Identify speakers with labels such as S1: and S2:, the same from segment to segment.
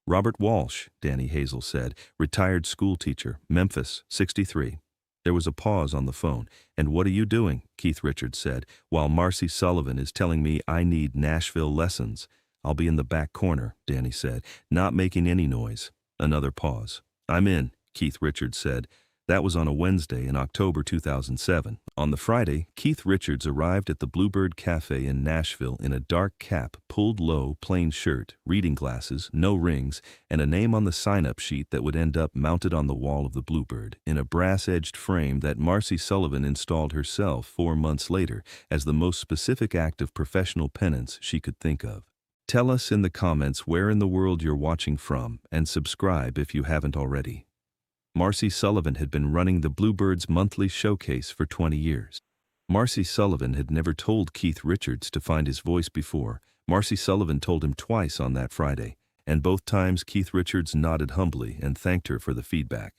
S1: Robert Walsh, Danny Hazel said, retired school teacher, Memphis, 63. There was a pause on the phone. "And what are you doing?" Keith Richards said, "while Marcy Sullivan is telling me I need Nashville lessons." "I'll be in the back corner," Danny said, "not making any noise." Another pause. "I'm in," Keith Richards said. That was on a Wednesday in October 2007. On the Friday, Keith Richards arrived at the Bluebird Cafe in Nashville in a dark cap, pulled low, plain shirt, reading glasses, no rings, and a name on the sign-up sheet that would end up mounted on the wall of the Bluebird in a brass-edged frame that Marcy Sullivan installed herself 4 months later as the most specific act of professional penance she could think of. Tell us in the comments where in the world you're watching from, and subscribe if you haven't already. Marcy Sullivan had been running the Bluebird's monthly showcase for 20 years. Marcy Sullivan had never told Keith Richards to find his voice before. Marcy Sullivan told him twice on that Friday, and both times Keith Richards nodded humbly and thanked her for the feedback.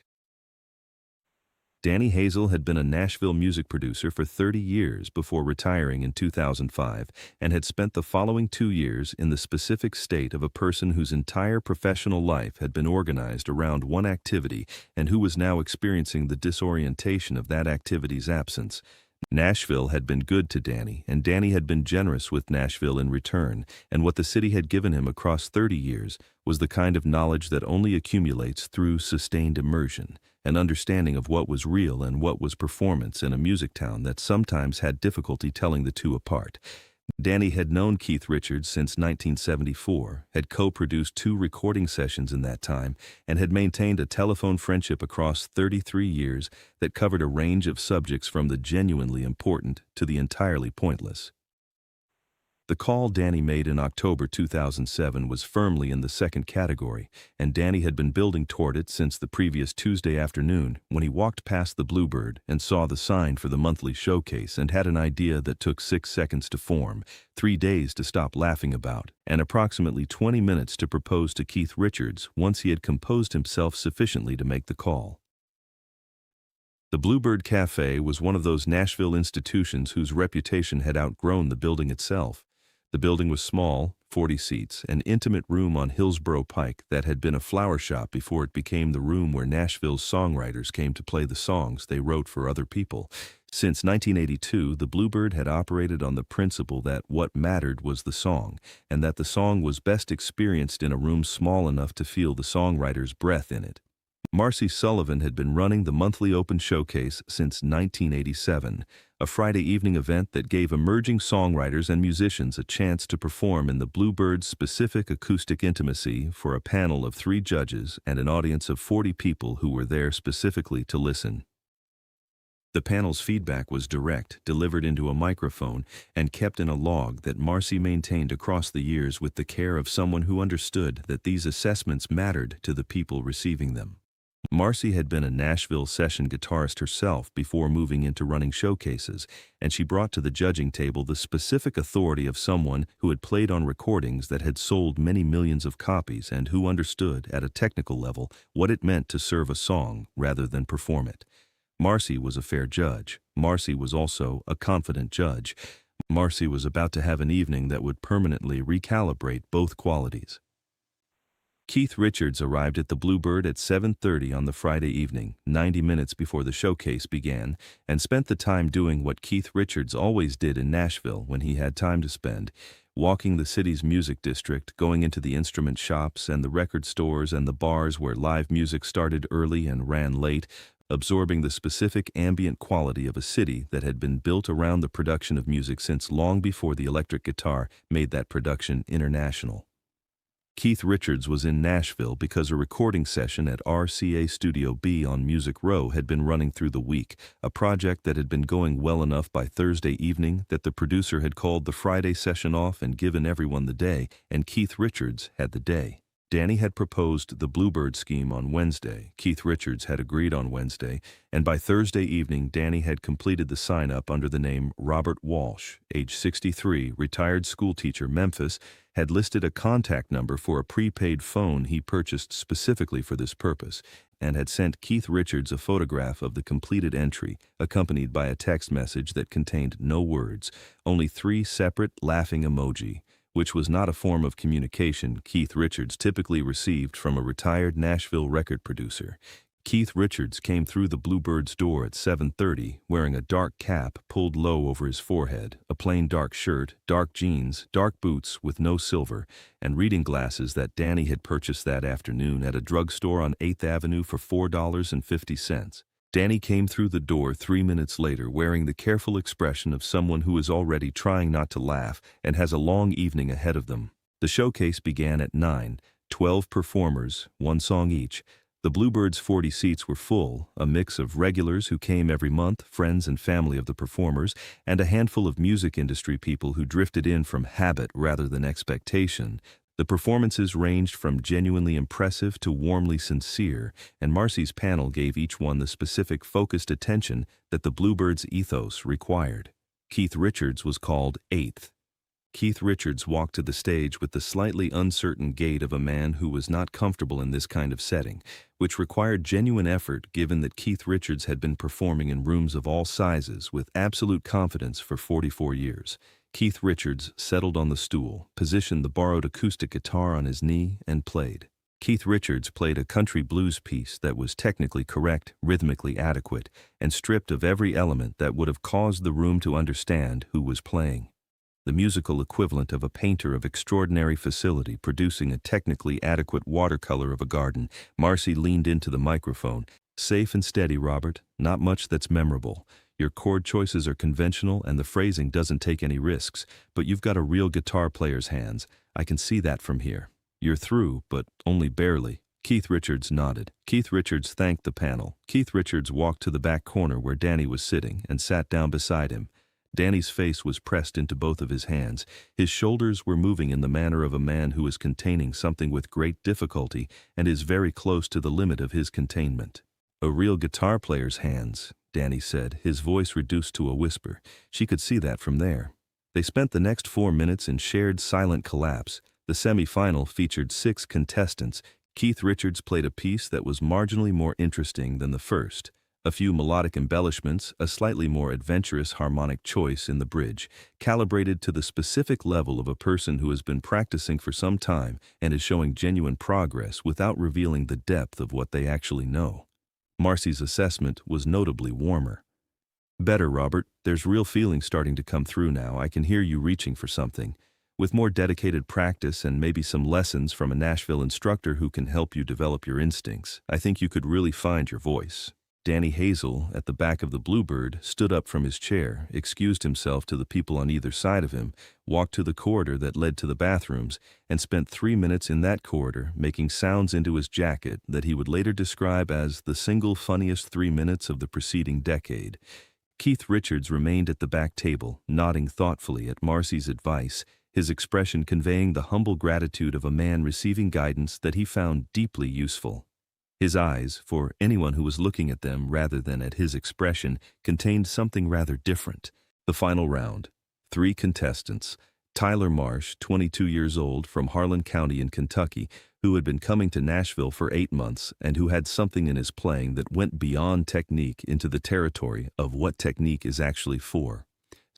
S1: Danny Hazel had been a Nashville music producer for 30 years before retiring in 2005 and had spent the following 2 years in the specific state of a person whose entire professional life had been organized around one activity and who was now experiencing the disorientation of that activity's absence. Nashville had been good to Danny, and Danny had been generous with Nashville in return, and what the city had given him across 30 years was the kind of knowledge that only accumulates through sustained immersion, an understanding of what was real and what was performance in a music town that sometimes had difficulty telling the two apart. Danny had known Keith Richards since 1974, had co-produced 2 recording sessions in that time, and had maintained a telephone friendship across 33 years that covered a range of subjects from the genuinely important to the entirely pointless. The call Danny made in October 2007 was firmly in the second category, and Danny had been building toward it since the previous Tuesday afternoon when he walked past the Bluebird and saw the sign for the monthly showcase and had an idea that took 6 seconds to form, 3 days to stop laughing about, and approximately 20 minutes to propose to Keith Richards once he had composed himself sufficiently to make the call. The Bluebird Cafe was one of those Nashville institutions whose reputation had outgrown the building itself. The building was small, 40 seats, an intimate room on Hillsborough Pike that had been a flower shop before it became the room where Nashville's songwriters came to play the songs they wrote for other people. Since 1982, the Bluebird had operated on the principle that what mattered was the song, and that the song was best experienced in a room small enough to feel the songwriter's breath in it. Marcy Sullivan had been running the monthly open showcase since 1987, a Friday evening event that gave emerging songwriters and musicians a chance to perform in the Bluebird's specific acoustic intimacy for a panel of 3 judges and an audience of 40 people who were there specifically to listen. The panel's feedback was direct, delivered into a microphone, and kept in a log that Marcy maintained across the years with the care of someone who understood that these assessments mattered to the people receiving them. Marcy had been a Nashville session guitarist herself before moving into running showcases, and she brought to the judging table the specific authority of someone who had played on recordings that had sold many millions of copies and who understood, at a technical level, what it meant to serve a song rather than perform it. Marcy was a fair judge. Marcy was also a confident judge. Marcy was about to have an evening that would permanently recalibrate both qualities. Keith Richards arrived at the Bluebird at 7:30 on the Friday evening, 90 minutes before the showcase began, and spent the time doing what Keith Richards always did in Nashville when he had time to spend, walking the city's music district, going into the instrument shops and the record stores and the bars where live music started early and ran late, absorbing the specific ambient quality of a city that had been built around the production of music since long before the electric guitar made that production international. Keith Richards was in Nashville because a recording session at RCA Studio B on Music Row had been running through the week, a project that had been going well enough by Thursday evening that the producer had called the Friday session off and given everyone the day, and Keith Richards had the day. Danny had proposed the Bluebird scheme on Wednesday, Keith Richards had agreed on Wednesday, and by Thursday evening Danny had completed the sign-up under the name Robert Walsh, age 63, retired schoolteacher, Memphis, had listed a contact number for a prepaid phone he purchased specifically for this purpose, and had sent Keith Richards a photograph of the completed entry, accompanied by a text message that contained no words, only 3 separate laughing emoji. which was not a form of communication Keith Richards typically received from a retired Nashville record producer. Keith Richards came through the Bluebird's door at 7:30 wearing a dark cap pulled low over his forehead, a plain dark shirt, dark jeans, dark boots with no silver, and reading glasses that Danny had purchased that afternoon at a drugstore on 8th Avenue for $4.50. Danny came through the door 3 minutes later wearing the careful expression of someone who is already trying not to laugh and has a long evening ahead of them. The showcase began at 9, 12 performers, one song each. The Bluebird's 40 seats were full, a mix of regulars who came every month, friends and family of the performers, and a handful of music industry people who drifted in from habit rather than expectation. The performances ranged from genuinely impressive to warmly sincere, and Marcy's panel gave each one the specific focused attention that the Bluebird's ethos required. Keith Richards was called eighth. Keith Richards walked to the stage with the slightly uncertain gait of a man who was not comfortable in this kind of setting, which required genuine effort given that Keith Richards had been performing in rooms of all sizes with absolute confidence for 44 years. Keith Richards settled on the stool, positioned the borrowed acoustic guitar on his knee, and played. Keith Richards played a country blues piece that was technically correct, rhythmically adequate, and stripped of every element that would have caused the room to understand who was playing. The musical equivalent of a painter of extraordinary facility producing a technically adequate watercolor of a garden, Marcy leaned into the microphone. "Safe and steady, Robert. Not much that's memorable. Your chord choices are conventional and the phrasing doesn't take any risks, but you've got a real guitar player's hands. I can see that from here. You're through, but only barely." Keith Richards nodded. Keith Richards thanked the panel. Keith Richards walked to the back corner where Danny was sitting and sat down beside him. Danny's face was pressed into both of his hands. His shoulders were moving in the manner of a man who is containing something with great difficulty and is very close to the limit of his containment. "A real guitar player's hands," Danny said, his voice reduced to a whisper. She could see that from there. They spent the next 4 minutes in shared silent collapse. The semi-final featured 6 contestants. Keith Richards played a piece that was marginally more interesting than the first. A few melodic embellishments, a slightly more adventurous harmonic choice in the bridge, calibrated to the specific level of a person who has been practicing for some time and is showing genuine progress without revealing the depth of what they actually know. Marcy's assessment was notably warmer. "Better, Robert. There's real feeling starting to come through now. I can hear you reaching for something. With more dedicated practice and maybe some lessons from a Nashville instructor who can help you develop your instincts, I think you could really find your voice." Danny Hazel, at the back of the Bluebird, stood up from his chair, excused himself to the people on either side of him, walked to the corridor that led to the bathrooms, and spent 3 minutes in that corridor making sounds into his jacket that he would later describe as the single funniest 3 minutes of the preceding decade. Keith Richards remained at the back table, nodding thoughtfully at Marcy's advice, his expression conveying the humble gratitude of a man receiving guidance that he found deeply useful. His eyes, for anyone who was looking at them rather than at his expression, contained something rather different. The final round. 3 contestants. Tyler Marsh, 22 years old, from Harlan County in Kentucky, who had been coming to Nashville for 8 months and who had something in his playing that went beyond technique into the territory of what technique is actually for.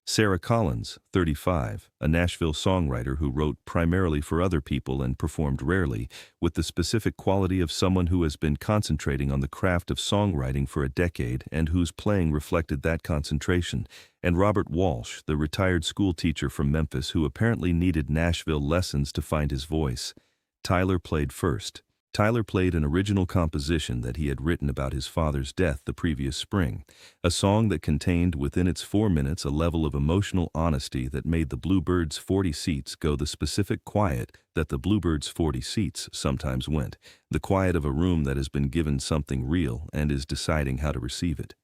S1: Sarah Collins, 35, a Nashville songwriter who wrote primarily for other people and performed rarely, with the specific quality of someone who has been concentrating on the craft of songwriting for a decade and whose playing reflected that concentration, and Robert Walsh, the retired school teacher from Memphis who apparently needed Nashville lessons to find his voice. Tyler played first. Tyler played an original composition that he had written about his father's death the previous spring, a song that contained within its 4 minutes a level of emotional honesty that made the Bluebird's 40 seats go the specific quiet that the Bluebird's 40 seats sometimes went, the quiet of a room that has been given something real and is deciding how to receive it.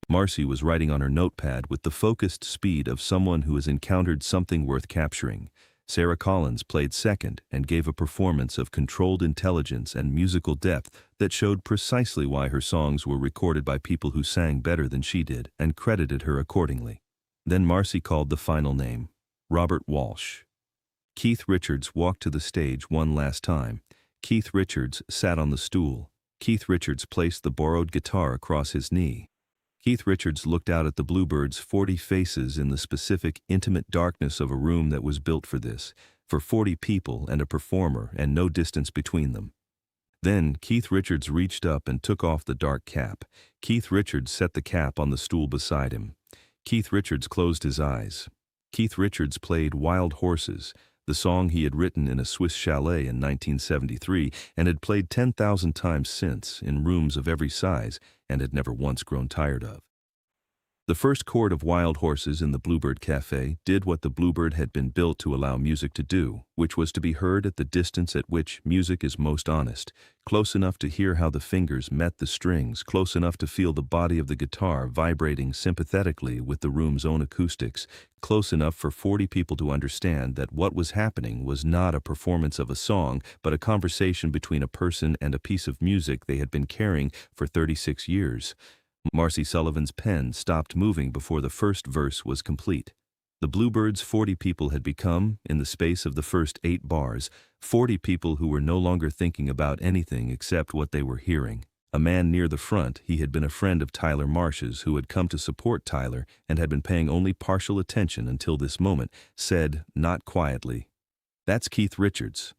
S1: Marcy was writing on her notepad with the focused speed of someone who has encountered something worth capturing. Sarah Collins played second and gave a performance of controlled intelligence and musical depth that showed precisely why her songs were recorded by people who sang better than she did and credited her accordingly. Then Marcy called the final name, Robert Walsh. Keith Richards walked to the stage one last time. Keith Richards sat on the stool. Keith Richards placed the borrowed guitar across his knee. Keith Richards looked out at the Bluebird's 40 faces in the specific, intimate darkness of a room that was built for this, for 40 people and a performer and no distance between them. Then Keith Richards reached up and took off the dark cap. Keith Richards set the cap on the stool beside him. Keith Richards closed his eyes. Keith Richards played Wild Horses, the song he had written in a Swiss chalet in 1973 and had played 10,000 times since in rooms of every size and had never once grown tired of. The first chord of Wild Horses in the Bluebird Cafe did what the Bluebird had been built to allow music to do, which was to be heard at the distance at which music is most honest, close enough to hear how the fingers met the strings, close enough to feel the body of the guitar vibrating sympathetically with the room's own acoustics, close enough for 40 people to understand that what was happening was not a performance of a song, but a conversation between a person and a piece of music they had been carrying for 36 years. Marcy Sullivan's pen stopped moving before the first verse was complete. The Bluebird's 40 people had become, in the space of the first 8 bars, 40 people who were no longer thinking about anything except what they were hearing. A man near the front, he had been a friend of Tyler Marsh's who had come to support Tyler and had been paying only partial attention until this moment, said, not quietly, "That's Keith Richards."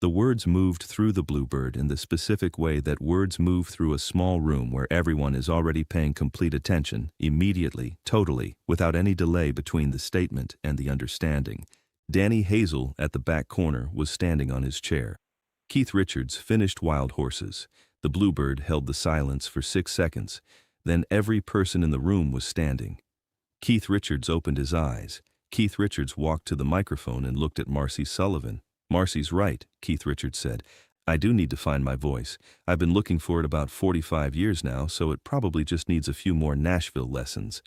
S1: The words moved through the Bluebird in the specific way that words move through a small room where everyone is already paying complete attention, immediately, totally, without any delay between the statement and the understanding. Danny Hazel, at the back corner, was standing on his chair. Keith Richards finished Wild Horses. The Bluebird held the silence for 6 seconds. Then every person in the room was standing. Keith Richards opened his eyes. Keith Richards walked to the microphone and looked at Marcy Sullivan. "Marcy's right," Keith Richards said. "I do need to find my voice. I've been looking for it about 45 years now, so it probably just needs a few more Nashville lessons."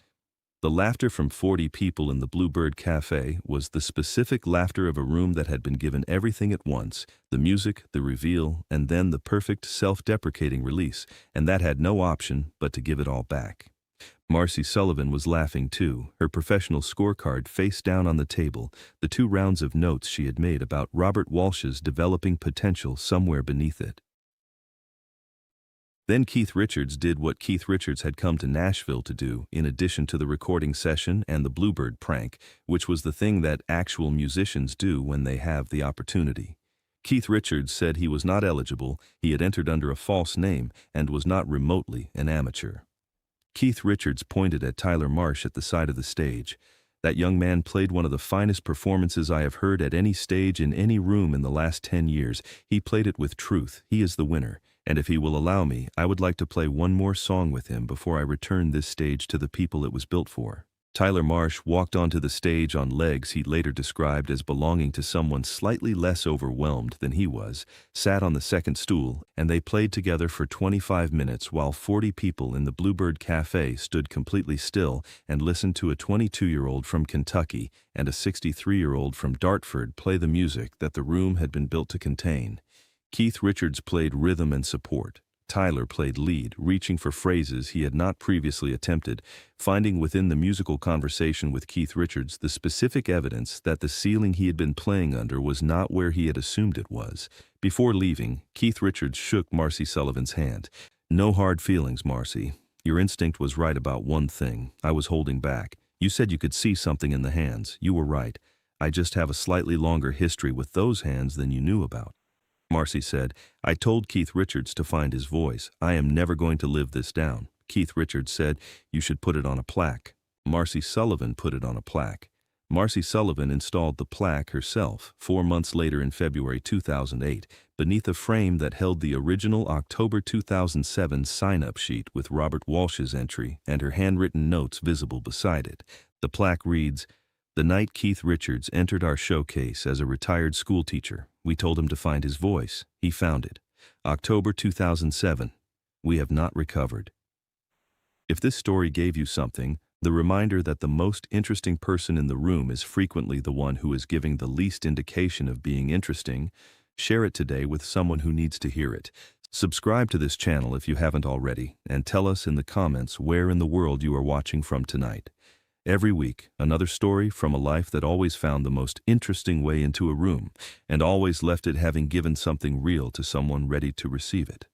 S1: The laughter from 40 people in the Bluebird Cafe was the specific laughter of a room that had been given everything at once, the music, the reveal, and then the perfect self-deprecating release, and that had no option but to give it all back. Marcy Sullivan was laughing too, her professional scorecard face down on the table, the 2 rounds of notes she had made about Robert Walsh's developing potential somewhere beneath it. Then Keith Richards did what Keith Richards had come to Nashville to do, in addition to the recording session and the Bluebird prank, which was the thing that actual musicians do when they have the opportunity. Keith Richards said he was not eligible, he had entered under a false name, and was not remotely an amateur. Keith Richards pointed at Tyler Marsh at the side of the stage. "That young man played one of the finest performances I have heard at any stage in any room in the last 10 years. He played it with truth. He is the winner. And if he will allow me, I would like to play one more song with him before I return this stage to the people it was built for." Tyler Marsh walked onto the stage on legs he later described as belonging to someone slightly less overwhelmed than he was, sat on the second stool, and they played together for 25 minutes while 40 people in the Bluebird Cafe stood completely still and listened to a 22-year-old from Kentucky and a 63-year-old from Dartford play the music that the room had been built to contain. Keith Richards played rhythm and support. Tyler played lead, reaching for phrases he had not previously attempted, finding within the musical conversation with Keith Richards the specific evidence that the ceiling he had been playing under was not where he had assumed it was. Before leaving, Keith Richards shook Marcy Sullivan's hand. "No hard feelings, Marcy. Your instinct was right about one thing. I was holding back. You said you could see something in the hands. You were right. I just have a slightly longer history with those hands than you knew about." Marcy said, "I told Keith Richards to find his voice. I am never going to live this down." Keith Richards said, "You should put it on a plaque." Marcy Sullivan put it on a plaque. Marcy Sullivan installed the plaque herself 4 months later in February 2008, beneath a frame that held the original October 2007 sign-up sheet with Robert Walsh's entry and her handwritten notes visible beside it. The plaque reads, "The night Keith Richards entered our showcase as a retired schoolteacher, we told him to find his voice. He found it. October 2007. We have not recovered." If this story gave you something, the reminder that the most interesting person in the room is frequently the one who is giving the least indication of being interesting, share it today with someone who needs to hear it. Subscribe to this channel if you haven't already, and tell us in the comments where in the world you are watching from tonight. Every week, another story from a life that always found the most interesting way into a room, and always left it having given something real to someone ready to receive it.